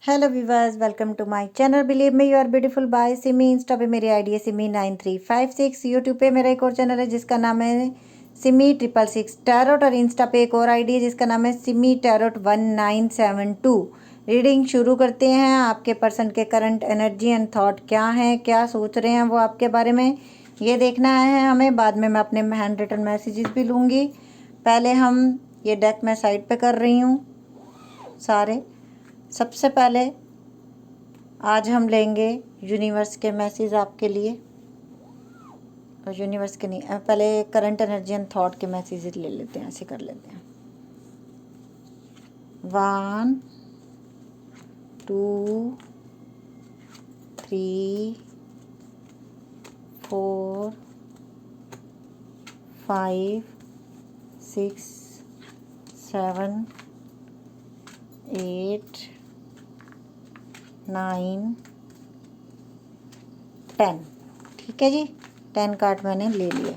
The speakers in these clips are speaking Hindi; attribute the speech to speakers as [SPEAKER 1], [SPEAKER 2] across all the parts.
[SPEAKER 1] Hello viewers, welcome to my channel believe me you are beautiful bye Simi. Insta पे मेरी आईडी है सिमी9356। यूट्यूब पे मेरा एक और चैनल है जिसका नाम है सिमी666 टैरोट, और इंस्टा पे एक और आईडी है जिसका नाम है सिमी टैरोट 1972। रीडिंग शुरू करते हैं। आपके पर्सन के करंट एनर्जी एंड थॉट क्या है, क्या सोच रहे हैं वो आपके बारे में, ये देखना है हमें। बाद में मैं अपने हैंड रिटन मैसेजेस भी लूँगी। पहले हम ये डेक मैं साइड पे कर रही हूँ सारे। सबसे पहले आज हम लेंगे यूनिवर्स के मैसेज आपके लिए, और यूनिवर्स के नहीं, पहले करंट एनर्जी एंड थॉट के मैसेज ले लेते हैं। ऐसे कर लेते हैं 1 2 3 4 5 6 7 8 9 10। ठीक है जी, 10 कार्ड मैंने ले लिए।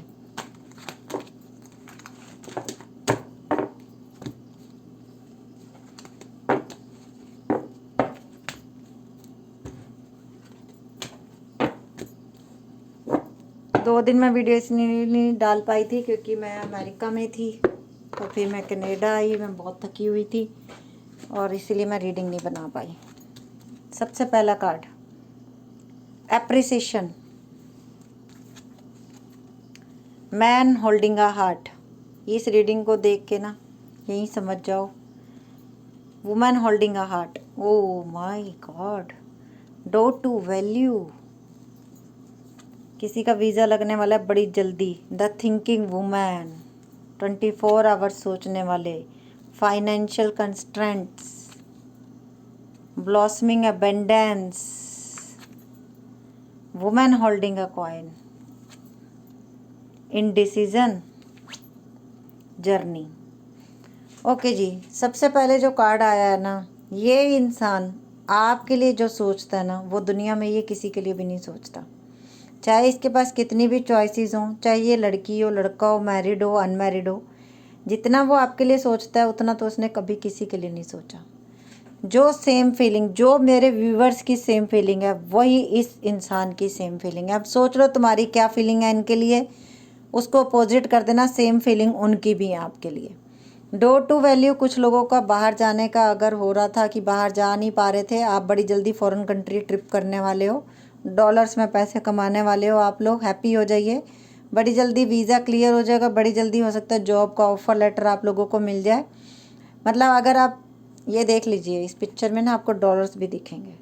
[SPEAKER 1] दो दिन मैं वीडियो इसलिए नहीं डाल पाई थी क्योंकि मैं अमेरिका में थी, तो फिर मैं कनाडा आई। मैं बहुत थकी हुई थी और इसीलिए मैं रीडिंग नहीं बना पाई। सबसे पहला card appreciation, man holding a heart. इस रीडिंग को देख के ना यही समझ जाओ, women holding a heart. Oh my God, do to value. किसी का वीज़ा लगने वाला है बड़ी जल्दी। द थिंकिंग वुमेन, 24 आवर्स सोचने वाले। Financial constraints, blossoming abundance, women holding a coin, indecision, journey. Okay ji, सबसे पहले जो कार्ड आया है ना, ये इंसान आपके लिए जो सोचता है ना, वो दुनिया में ये किसी के लिए भी नहीं सोचता। चाहे इसके पास कितनी भी चॉइसेस हों, चाहे ये लड़की हो, लड़का हो, मैरिड हो, अनमैरिड हो, जितना वो आपके लिए सोचता है उतना तो उसने कभी किसी के लिए नहीं सोचा। जो सेम फीलिंग, जो मेरे व्यूवर्स की सेम फीलिंग है, वही इस इंसान की सेम फीलिंग है। अब सोच लो तुम्हारी क्या फीलिंग है इनके लिए, उसको अपोजिट कर देना। सेम फीलिंग उनकी भी है आपके लिए। डो टू वैल्यू, कुछ लोगों का बाहर जाने का अगर हो रहा था कि बाहर जा नहीं पा रहे थे, आप बड़ी जल्दी फॉरेन कंट्री ट्रिप करने वाले हो, डॉलर्स में पैसे कमाने वाले हो। आप लोग हैप्पी हो जाइए, बड़ी जल्दी वीज़ा क्लियर हो जाएगा, बड़ी जल्दी हो सकता है जॉब का ऑफर लेटर आप लोगों को मिल जाए। मतलब अगर आप ये देख लीजिए, इस पिक्चर में ना आपको डॉलर्स भी दिखेंगे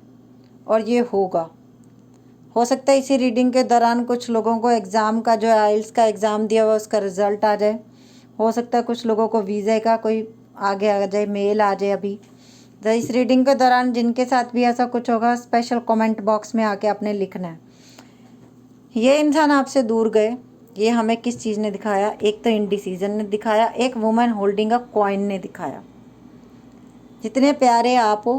[SPEAKER 1] और ये होगा। हो सकता है इसी रीडिंग के दौरान कुछ लोगों को एग्ज़ाम का, जो आइल्स का एग्ज़ाम दिया हुआ उसका रिज़ल्ट आ जाए। हो सकता है कुछ लोगों को वीज़े का कोई आगे आ जाए, मेल आ जाए अभी। तो इस रीडिंग के दौरान जिनके साथ भी ऐसा कुछ होगा, स्पेशल कमेंट बॉक्स में आके आपने लिखना है। ये इंसान आपसे दूर गए, ये हमें किस चीज़ ने दिखाया? एक तो इनडिसीजन ने दिखाया, एक वुमेन होल्डिंग अ कॉइन ने दिखाया। जितने प्यारे आप हो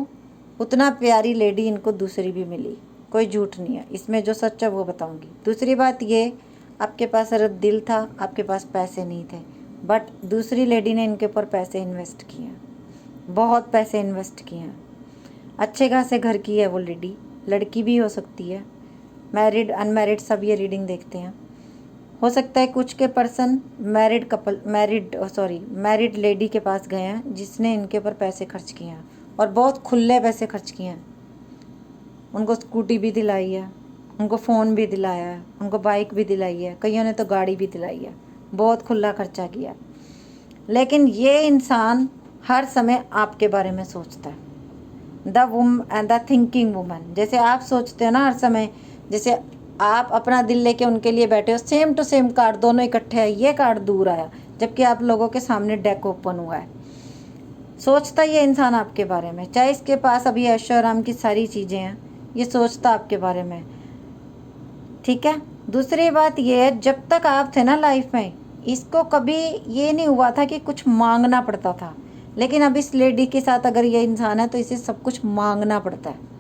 [SPEAKER 1] उतना प्यारी लेडी इनको दूसरी भी मिली, कोई झूठ नहीं है इसमें, जो सच है वो बताऊंगी। दूसरी बात ये, आपके पास सिर्फ दिल था, आपके पास पैसे नहीं थे, बट दूसरी लेडी ने इनके ऊपर पैसे इन्वेस्ट किए हैं, बहुत पैसे इन्वेस्ट किए हैं। अच्छे खासे घर की है वो लेडी, लड़की भी हो सकती है, मैरिड अनमैरिड सब ये रीडिंग देखते हैं। हो सकता है कुछ के person married couple, married lady के पास गए हैं जिसने इनके ऊपर पैसे खर्च किए हैं, और बहुत खुले पैसे खर्च किए हैं। उनको स्कूटी भी दिलाई है, उनको फ़ोन भी दिलाया है, उनको बाइक भी दिलाई है, कईयों ने तो गाड़ी भी दिलाई है, बहुत खुला खर्चा किया है। लेकिन ये इंसान हर समय आपके बारे में सोचता है। द थिंकिंग वुमन, जैसे आप सोचते हो ना हर समय, जैसे आप अपना दिल लेके उनके लिए बैठे हो, सेम टू सेम कार्ड दोनों इकट्ठे है। ये कार्ड दूर आया जबकि आप लोगों के सामने डेक ओपन हुआ है। सोचता ये इंसान आपके बारे में, चाहे इसके पास अभी ऐशो आराम की सारी चीज़ें हैं, ये सोचता आपके बारे में। ठीक है, दूसरी बात ये है, जब तक आप थे ना लाइफ में, इसको कभी ये नहीं हुआ था कि कुछ मांगना पड़ता था। लेकिन अब इस लेडी के साथ अगर ये इंसान है तो इसे सब कुछ मांगना पड़ता है।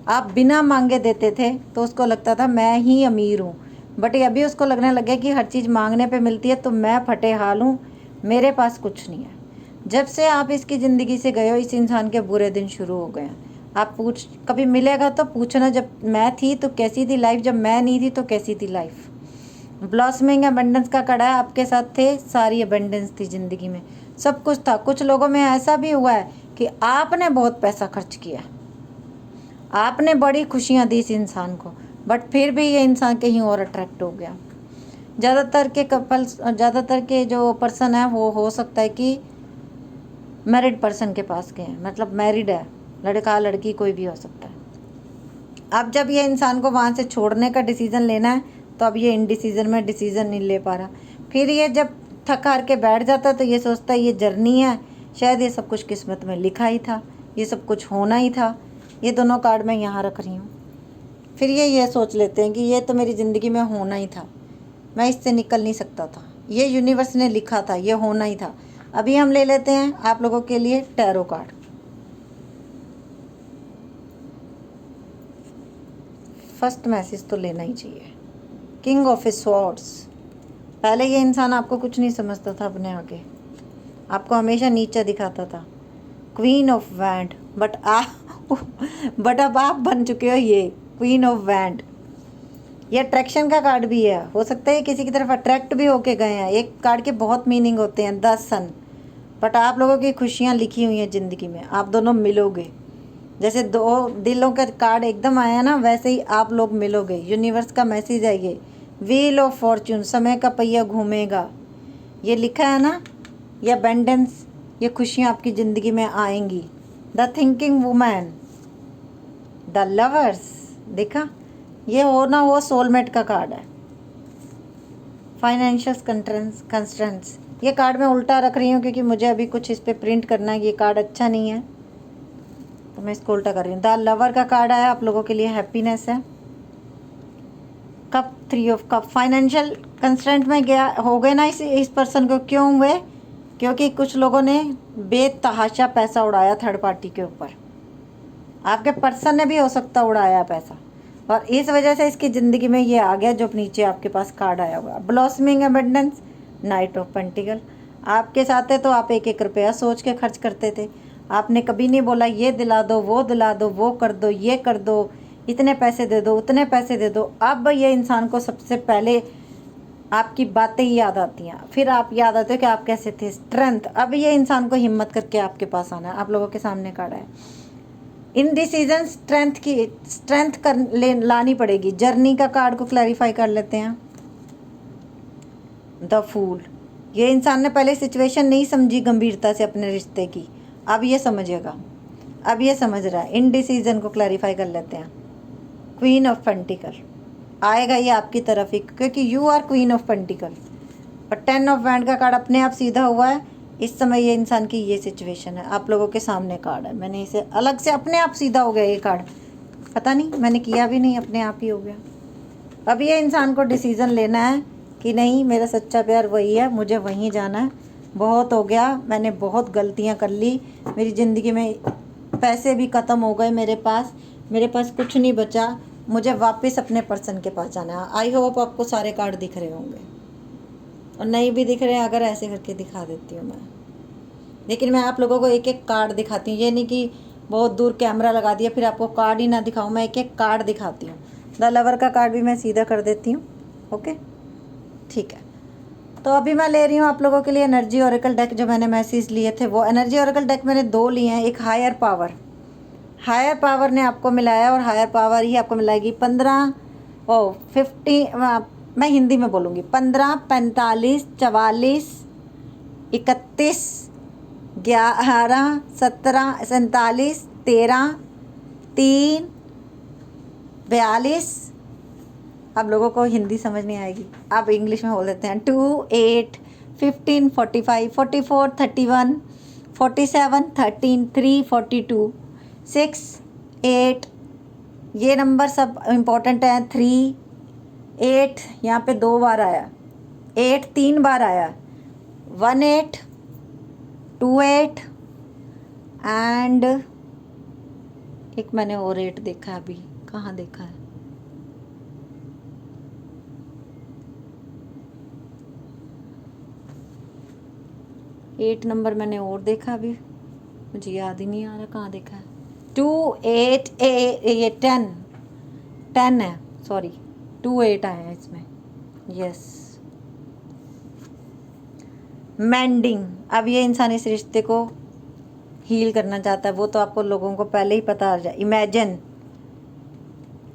[SPEAKER 1] आप बिना मांगे देते थे तो उसको लगता था मैं ही अमीर हूँ, बट अभी उसको लगने लगे कि हर चीज़ मांगने पे मिलती है, तो मैं फटे हाल हूँ, मेरे पास कुछ नहीं है। जब से आप इसकी ज़िंदगी से गए हो, इस इंसान के बुरे दिन शुरू हो गए हैं। आप पूछ, कभी मिलेगा तो पूछना, जब मैं थी तो कैसी थी लाइफ, जब मैं नहीं थी तो कैसी थी लाइफ। ब्लॉसमिंग अबंडेंस का कड़ा है, आपके साथ थे, सारी अबंडेंस थी ज़िंदगी में, सब कुछ था। कुछ लोगों में ऐसा भी हुआ है कि आपने बहुत पैसा खर्च किया, आपने बड़ी खुशियाँ दी इस इंसान को, बट फिर भी ये इंसान कहीं और अट्रैक्ट हो गया। ज़्यादातर के कपल्स, ज़्यादातर के जो पर्सन है वो हो सकता है कि मैरिड पर्सन के पास गए हैं, मतलब मैरिड है, लड़का लड़की कोई भी हो सकता है। अब जब ये इंसान को वहाँ से छोड़ने का डिसीज़न लेना है तो अब ये इनडिसीजन में डिसीज़न नहीं ले पा रहा। फिर ये जब थक हार के बैठ जाता है तो ये सोचता है ये जर्नी है, शायद ये सब कुछ किस्मत में लिखा ही था, ये सब कुछ होना ही था। ये दोनों कार्ड मैं यहाँ रख रही हूँ। फिर ये सोच लेते हैं कि ये तो मेरी ज़िंदगी में होना ही था, मैं इससे निकल नहीं सकता था, ये यूनिवर्स ने लिखा था, ये होना ही था। अभी हम ले लेते हैं आप लोगों के लिए टैरो कार्ड। फर्स्ट मैसेज तो लेना ही चाहिए। King of swords. पहले ये इंसान आपको कुछ नहीं समझता था, अपने आगे आपको हमेशा नीचा दिखाता था। क्वीन ऑफ वैंड, बट अब आप बन चुके हो ये क्वीन ऑफ वैंड। ये अट्रैक्शन का कार्ड भी है, हो सकता है किसी की तरफ अट्रैक्ट भी होके गए हैं। एक कार्ड के बहुत मीनिंग होते हैं, द सन। बट आप लोगों की खुशियाँ लिखी हुई हैं ज़िंदगी में, आप दोनों मिलोगे। जैसे दो दिलों का कार्ड एकदम आया ना, वैसे ही आप लोग मिलोगे। यूनिवर्स का मैसेज है ये, व्हील ऑफ फॉर्च्यून, समय का पहिया घूमेगा, ये लिखा है ना। ये अबंडेंस, ये खुशियाँ आपकी ज़िंदगी में आएंगी। The thinking woman, the lovers, देखा, ये हो ना वो सोलमेट का कार्ड है। फाइनेंशियल कंस्ट्रेंट्स, ये कार्ड मैं उल्टा रख रही हूँ क्योंकि मुझे अभी कुछ इस पर प्रिंट करना है, ये कार्ड अच्छा नहीं है तो मैं इसको उल्टा कर रही हूँ। द लवर का कार्ड आया, आप लोगों के लिए हैप्पीनेस है। Cup, 3 of cup, financial constraint में गया हो गए ना इस पर्सन को। क्यों हुए? क्योंकि कुछ लोगों ने बेतहाशा पैसा उड़ाया थर्ड पार्टी के ऊपर। आपके पर्सन ने भी हो सकता उड़ाया पैसा, और इस वजह से इसकी ज़िंदगी में ये आ गया जो नीचे आपके पास कार्ड आया हुआ। Blossoming abundance, night of pentacle, आपके साथ है तो आप एक एक रुपया सोच के खर्च करते थे। आपने कभी नहीं बोला ये दिला दो, वो दिला दो, वो कर दो, ये कर दो, इतने पैसे दे दो, उतने पैसे दे दो। अब ये इंसान को सबसे पहले आपकी बातें ही याद आती हैं, फिर आप याद आते हो कि आप कैसे थे। स्ट्रेंथ, अब ये इंसान को हिम्मत करके आपके पास आना है। आप लोगों के सामने कार्ड है इन डिसीजन, स्ट्रेंथ लानी पड़ेगी। जर्नी का कार्ड को क्लैरिफाई कर लेते हैं। द फूल, ये इंसान ने पहले सिचुएशन नहीं समझी गंभीरता से अपने रिश्ते की, अब ये समझेगा, अब ये समझ रहा है। इन डिसीजन को क्लैरिफाई कर लेते हैं। क्वीन ऑफ पेंटिकल, आएगा ये आपकी तरफ ही क्योंकि you are queen of pentacle. पर 10 ऑफ वैंड का कार्ड अपने आप सीधा हुआ है। इस समय ये इंसान की ये सिचुएशन है, आप लोगों के सामने कार्ड है। मैंने इसे अलग से, अपने आप सीधा हो गया ये कार्ड, पता नहीं मैंने किया भी नहीं, अपने आप ही हो गया। अब ये इंसान को डिसीज़न लेना है कि नहीं, मेरा सच्चा प्यार वही है, मुझे वहीं जाना है। बहुत हो गया, मैंने बहुत गलतियाँ कर ली, मेरी ज़िंदगी में पैसे भी ख़त्म हो गए, मेरे पास कुछ नहीं बचा, मुझे वापस अपने पर्सन के पास जाना है। आई होप आपको सारे कार्ड दिख रहे होंगे, और नहीं भी दिख रहे हैं अगर, ऐसे करके दिखा देती हूँ मैं। लेकिन मैं आप लोगों को एक एक कार्ड दिखाती हूँ, ये नहीं कि बहुत दूर कैमरा लगा दिया फिर आपको कार्ड ही ना दिखाऊँ, मैं एक एक कार्ड दिखाती हूँ। द लवर का कार्ड भी मैं सीधा कर देती हूँ। ओके, ठीक है। तो अभी मैं ले रही हूँ आप लोगों के लिए एनर्जी ओरेकल डेक। जो मैंने मैसेज लिए थे वो एनर्जी ओरेकल डेक मैंने 2 लिए हैं। एक हायर पावर ने आपको मिलाया, और हायर पावर ही आपको मिलाएगी 50, मैं हिंदी में बोलूँगी, 15, 45, 44, 31, 11, 17, 47, 13, 3, 42। आप लोगों को हिंदी समझ नहीं आएगी, आप इंग्लिश में बोल देते हैं। 2, 8, 15, 45, 44, 31, 47, 13, 3, 42, 6, 8, ये नंबर सब इम्पोर्टेंट हैं। 3, 8 यहाँ पे 2 बार आया, 8 3 बार आया, 1, 8, 2, 8 एंड एक मैंने और 8 देखा है, अभी कहाँ देखा है, एट नंबर मैंने और देखा, अभी मुझे याद ही नहीं आ रहा कहाँ देखा है। 28 ये 10 है, सॉरी 28 आया है इसमें। Yes, mending. अब ये इंसान इस रिश्ते को हील करना चाहता है, वो तो आपको लोगों को पहले ही पता आ जाए। इमेजिन,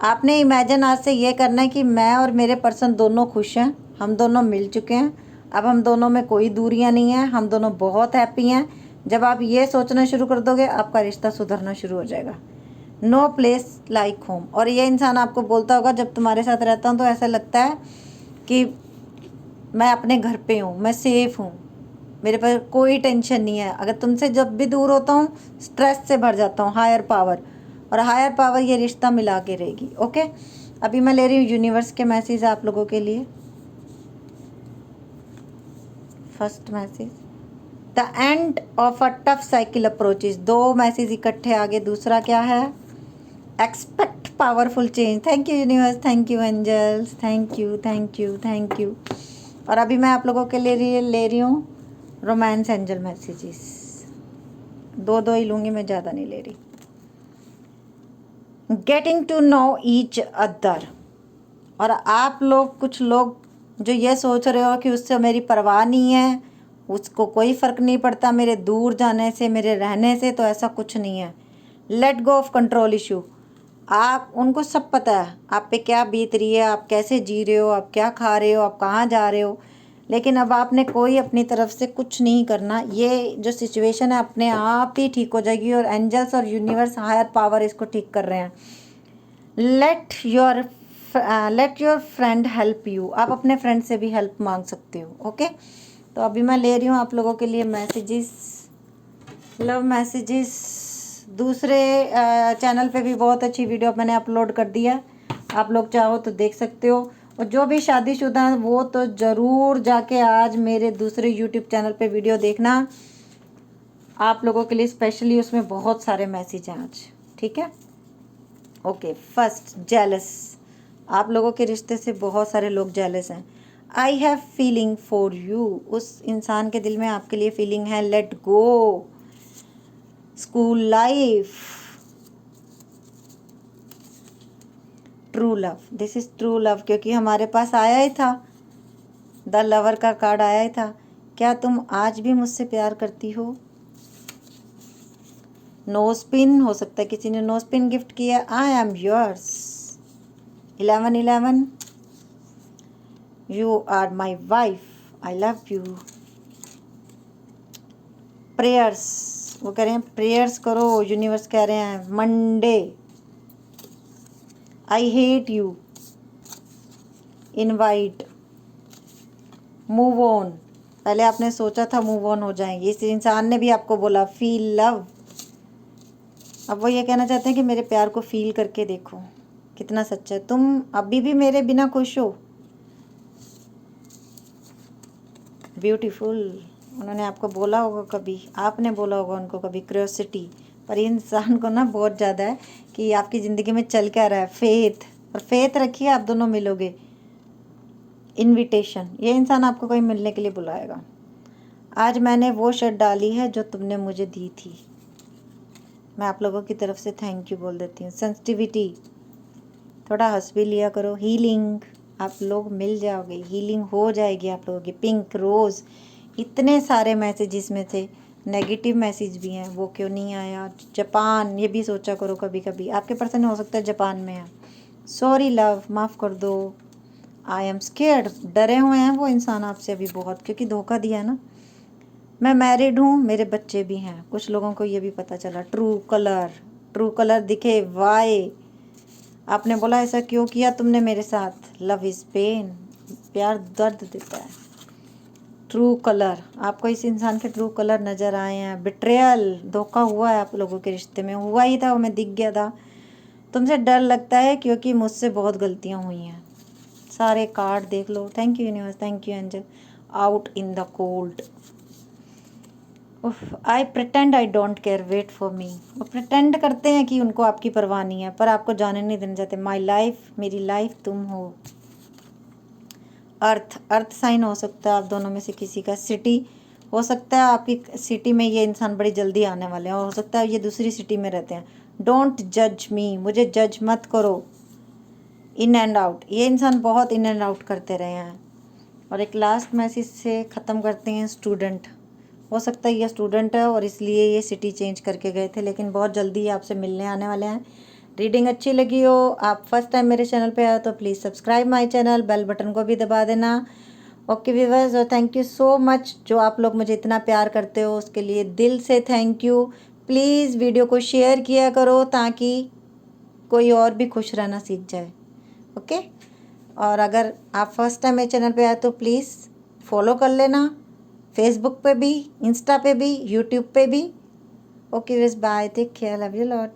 [SPEAKER 1] आपने इमेजिन आज से ये करना है कि मैं और मेरे पर्सन दोनों खुश हैं, हम दोनों मिल चुके हैं, अब हम दोनों में कोई दूरियां नहीं है, हम दोनों बहुत हैप्पी हैं। जब आप ये सोचना शुरू कर दोगे, आपका रिश्ता सुधरना शुरू हो जाएगा। No place like home. और ये इंसान आपको बोलता होगा, जब तुम्हारे साथ रहता हूँ तो ऐसा लगता है कि मैं अपने घर पे हूँ, मैं सेफ हूँ, मेरे पर कोई टेंशन नहीं है। अगर तुमसे जब भी दूर होता हूँ, स्ट्रेस से भर जाता हूँ। हायर पावर, और हायर पावर ये रिश्ता मिला के रहेगी। ओके, अभी मैं ले रही हूँ यूनिवर्स के मैसेज आप लोगों के लिए। First message, the end of a tough cycle approaches. 2 message इकट्ठे आगे। दूसरा क्या है? Expect powerful change. Thank you universe, thank you angels, thank you thank you thank you. और अभी मैं आप लोगों के लिए ले रही हूँ रोमांस एंजल मैसेजेस। 2 ही लूँगी मैं, ज़्यादा नहीं ले रही। Getting to know each other. और आप लोग, कुछ लोग जो ये सोच रहे हो कि उससे मेरी परवाह नहीं है, उसको कोई फ़र्क नहीं पड़ता मेरे दूर जाने से, मेरे रहने से, तो ऐसा कुछ नहीं है। Let go of control issue. आप, उनको सब पता है आप पे क्या बीत रही है, आप कैसे जी रहे हो, आप क्या खा रहे हो, आप कहाँ जा रहे हो, लेकिन अब आपने कोई अपनी तरफ से कुछ नहीं करना। ये जो सिचुएशन है अपने आप ही ठीक हो जाएगी, और एंजल्स और यूनिवर्स हायर पावर इसको ठीक कर रहे हैं। Let your friend help you. आप अपने फ्रेंड से भी हेल्प मांग सकते हो। ओके, तो अभी मैं ले रही हूँ आप लोगों के लिए मैसेजेस, लव मैसेजेस। दूसरे चैनल पे भी बहुत अच्छी वीडियो मैंने अपलोड कर दी है, आप लोग चाहो तो देख सकते हो। और जो भी शादीशुदा हैं वो तो ज़रूर जाके आज मेरे दूसरे यूट्यूब चैनल पे वीडियो देखना, आप लोगों के लिए स्पेशली उसमें बहुत सारे मैसेज हैं आज। ठीक है, ओके। First, jealous. आप लोगों के रिश्ते से बहुत सारे लोग जेलस हैं। I have feeling for you. उस इंसान के दिल में आपके लिए फीलिंग है। Let go. School life. True love. This is true love, क्योंकि हमारे पास आया ही था, द लवर का कार्ड आया ही था। क्या तुम आज भी मुझसे प्यार करती हो? नो स्पिन, हो सकता है किसी ने नो स्पिन गिफ्ट किया। I am yours. 1111, you are my wife, I love you. Prayers, वो कह रहे हैं प्रेयर्स करो, यूनिवर्स कह रहे हैं Monday. I hate you, invite, move on. पहले आपने सोचा था मूव ऑन हो जाएंगे, इस इंसान ने भी आपको बोला फील लव। अब वो ये कहना चाहते हैं कि मेरे प्यार को फील करके देखो कितना सच्चा है। तुम अभी भी मेरे बिना खुश हो। ब्यूटीफुल। उन्होंने आपको बोला होगा कभी, आपने बोला होगा उनको कभी, क्यूरियोसिटी। पर इंसान को ना बहुत ज़्यादा है कि आपकी ज़िंदगी में चल क्या रहा है। फेथ, और फेथ रखिए, आप दोनों मिलोगे। इनविटेशन, ये इंसान आपको कहीं मिलने के लिए बुलाएगा। आज मैंने वो शर्ट डाली है जो तुमने मुझे दी थी। मैं आप लोगों की तरफ से थैंक यू बोल देती हूँ। सेंसिटिविटी, थोड़ा हंस भी लिया करो। हीलिंग, आप लोग मिल जाओगे, हीलिंग हो जाएगी आप लोगों की। पिंक रोज़, इतने सारे मैसेजेस में थे, नेगेटिव मैसेज भी हैं, वो क्यों नहीं आया। जापान, ये भी सोचा करो कभी कभी, आपके पर्सन हो सकता है जापान में है। सॉरी लव, माफ़ कर दो। आई एम स्केर्ड, डरे हुए हैं वो इंसान आपसे अभी बहुत, क्योंकि धोखा दिया है ना। मैं मैरिड हूँ, मेरे बच्चे भी हैं। कुछ लोगों को ये भी पता चला। ट्रू कलर, ट्रू कलर दिखे। वाई, आपने बोला ऐसा क्यों किया तुमने मेरे साथ। लव इज़ पेन, प्यार दर्द देता है। ट्रू कलर, आपको इस इंसान के ट्रू कलर नज़र आए हैं। बिट्रेयल, धोखा हुआ है आप लोगों के रिश्ते में, हुआ ही था, वो मैं दिख गया था। तुमसे डर लगता है क्योंकि मुझसे बहुत गलतियाँ हुई हैं। सारे कार्ड देख लो। Thank you universe, thank you angel. Out in the cold. I pretend I don't care, wait for me. वो प्रिटेंड करते हैं कि उनको आपकी परवाह नहीं है, पर आपको जाने नहीं देना चाहते। माई लाइफ, मेरी लाइफ तुम हो। अर्थ, अर्थ साइन हो सकता है आप दोनों में से किसी का। सिटी, हो सकता है आपकी सिटी में ये इंसान बड़ी जल्दी आने वाले हैं, और हो सकता है ये दूसरी सिटी में रहते हैं। डोंट जज मी, मुझे जज मत करो। इन एंड आउट, ये इंसान बहुत इन एंड आउट करते रहे हैं। और एक लास्ट मैसेज से ख़त्म करते हैं। स्टूडेंट, हो सकता है ये स्टूडेंट है और इसलिए ये सिटी चेंज करके गए थे, लेकिन बहुत जल्दी ये आपसे मिलने आने वाले हैं। रीडिंग अच्छी लगी हो, आप फर्स्ट टाइम मेरे चैनल पे आए तो please subscribe my channel, bell button को भी दबा देना। ओके व्यूअर्स, और थैंक यू सो मच जो आप लोग मुझे इतना प्यार करते हो, उसके लिए दिल से थैंक यू। प्लीज़ वीडियो को शेयर किया करो ताकि कोई और भी खुश रहना सीख जाए। ओके, और अगर आप फर्स्ट टाइम मेरे चैनल पे आए तो प्लीज़ फॉलो कर लेना, फेसबुक पे भी, इंस्टा पे भी, यूट्यूब पे भी। Okay viewers, bye, take care, love you lot.